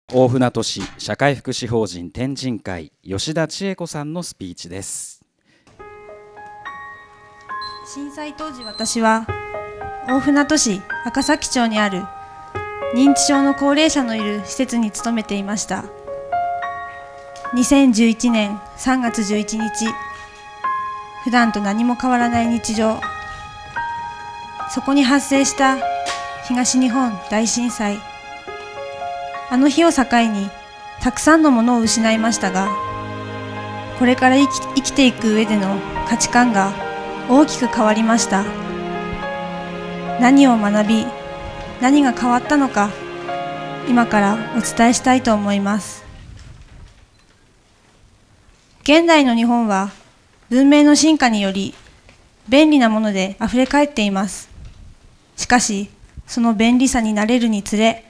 大船渡市社会福祉法人天神会吉田千恵子さんのスピーチです。震災当時、私は大船渡市赤崎町にある認知症の高齢者のいる施設に勤めていました。2011年3月11日、普段と何も変わらない日常、そこに発生した東日本大震災。あの日を境にたくさんのものを失いましたが、これから生きていく上での価値観が大きく変わりました。何を学び、何が変わったのか、今からお伝えしたいと思います。現代の日本は文明の進化により便利なものであふれかえっています。しかし、その便利さに慣れるにつれ、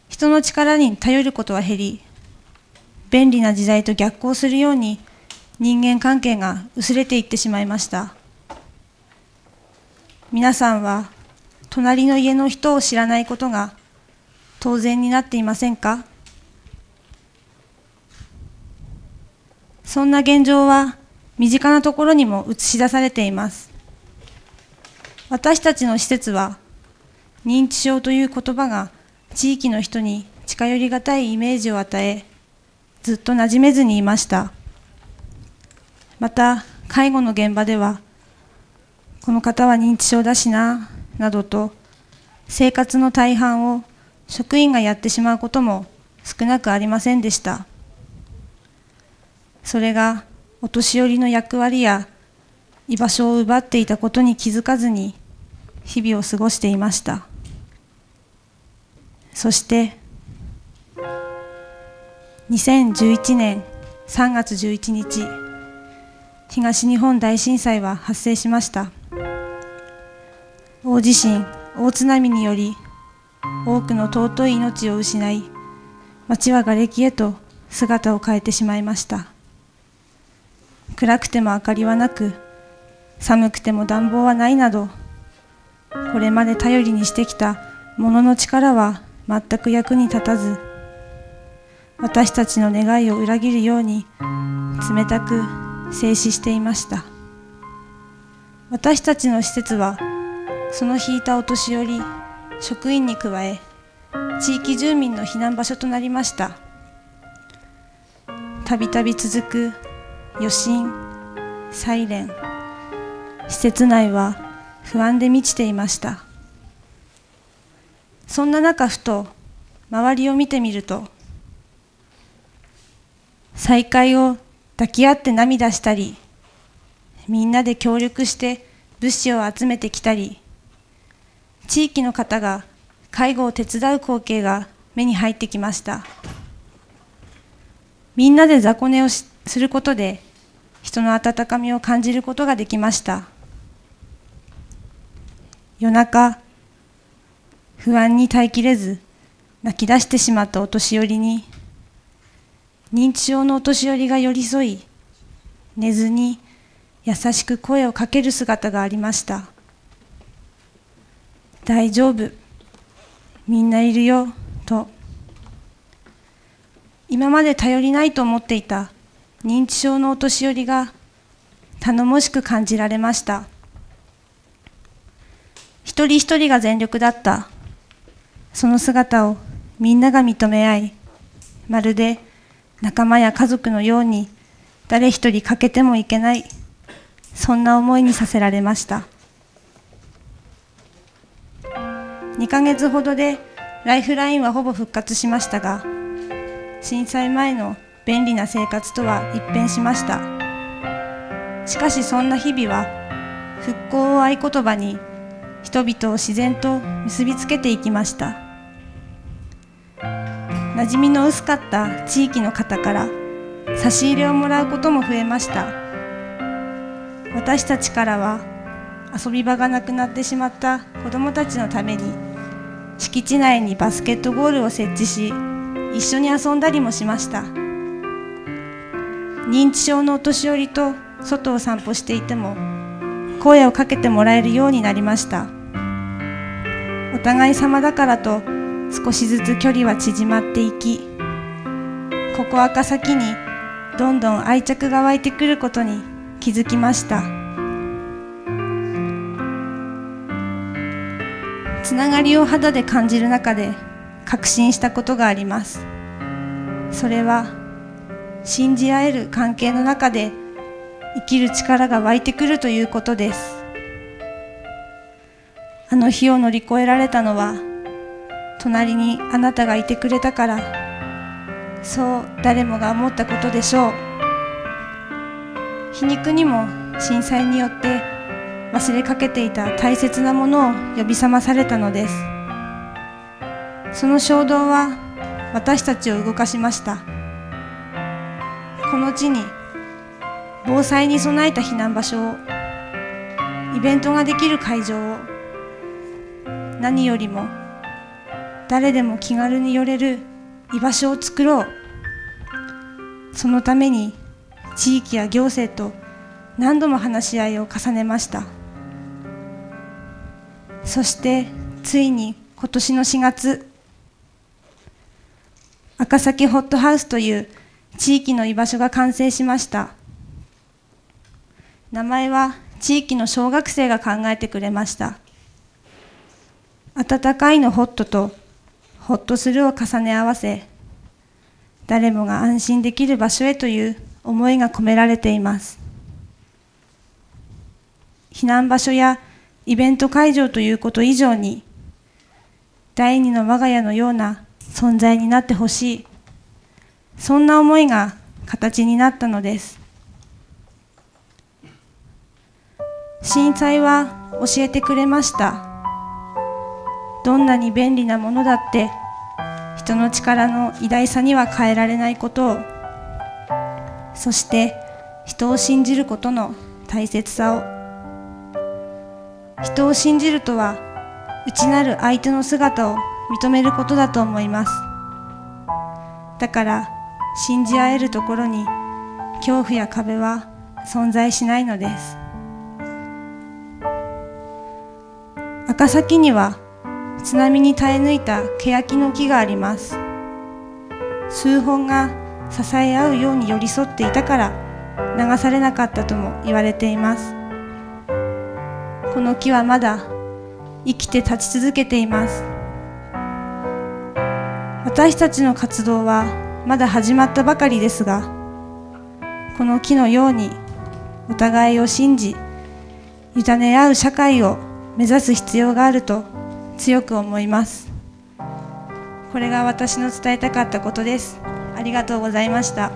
人の力に頼ることは減り、便利な時代と逆行するように人間関係が薄れていってしまいました。皆さんは隣の家の人を知らないことが当然になっていませんか？そんな現状は身近なところにも映し出されています。私たちの施設は認知症という言葉が地域の人に近寄りがたいイメージを与え、ずっと馴染めずにいました。また、介護の現場では、この方は認知症だしな、などと、生活の大半を職員がやってしまうことも少なくありませんでした。それが、お年寄りの役割や居場所を奪っていたことに気づかずに、日々を過ごしていました。そして2011年3月11日、東日本大震災は発生しました。大地震、大津波により多くの尊い命を失い、町は瓦礫へと姿を変えてしまいました。暗くても明かりはなく、寒くても暖房はないなど、これまで頼りにしてきたものの力は全く役に立たず、私たちの願いを裏切るように冷たく静止していました。私たちの施設はその引いたお年寄り、職員に加え地域住民の避難場所となりました。たびたび続く余震、サイレン、施設内は不安で満ちていました。そんな中、ふと周りを見てみると、再会を抱き合って涙したり、みんなで協力して物資を集めてきたり、地域の方が介護を手伝う光景が目に入ってきました。みんなで雑魚寝をすることで人の温かみを感じることができました。夜中、不安に耐えきれず泣き出してしまったお年寄りに、認知症のお年寄りが寄り添い、寝ずに優しく声をかける姿がありました。大丈夫、みんないるよ、と。今まで頼りないと思っていた認知症のお年寄りが頼もしく感じられました。一人一人が全力だった。その姿をみんなが認め合い、まるで仲間や家族のように誰一人欠けてもいけない、そんな思いにさせられました。2ヶ月ほどでライフラインはほぼ復活しましたが、震災前の便利な生活とは一変しました。しかしそんな日々は復興を合言葉に人々を自然と結びつけていきました。馴染みの薄かった地域の方から差し入れをもらうことも増えました。私たちからは遊び場がなくなってしまった子どもたちのために敷地内にバスケットゴールを設置し、一緒に遊んだりもしました。認知症のお年寄りと外を散歩していても声をかけてもらえるようになりました。お互い様だからと少しずつ距離は縮まっていき、ここ赤崎にどんどん愛着が湧いてくることに気づきました。つながりを肌で感じる中で確信したことがあります。それは信じ合える関係の中で生きる力が湧いてくるということです。あの日を乗り越えられたのは隣にあなたがいてくれたから、そう誰もが思ったことでしょう。皮肉にも震災によって忘れかけていた大切なものを呼び覚まされたのです。その衝動は私たちを動かしました。この地に防災に備えた避難場所を、イベントができる会場を、何よりも誰でも気軽に寄れる居場所を作ろう。そのために地域や行政と何度も話し合いを重ねました。そしてついに今年の4月、赤崎ホットハウスという地域の居場所が完成しました。名前は地域の小学生が考えてくれました。温かいのホットとホッとするを重ね合わせ、誰もが安心できる場所へという思いが込められています。避難場所やイベント会場ということ以上に、第二の我が家のような存在になってほしい、そんな思いが形になったのです。震災は教えてくれました。どんなに便利なものだって人の力の偉大さには変えられないことを、そして人を信じることの大切さを。人を信じるとは内なる相手の姿を認めることだと思います。だから信じ合えるところに恐怖や壁は存在しないのです。赤崎には津波に耐え抜いた欅の木があります。数本が支え合うように寄り添っていたから流されなかったとも言われています。この木はまだ生きて立ち続けています。私たちの活動はまだ始まったばかりですが、この木のようにお互いを信じ委ね合う社会を目指す必要があると強く思います。これが私の伝えたかったことです。ありがとうございました。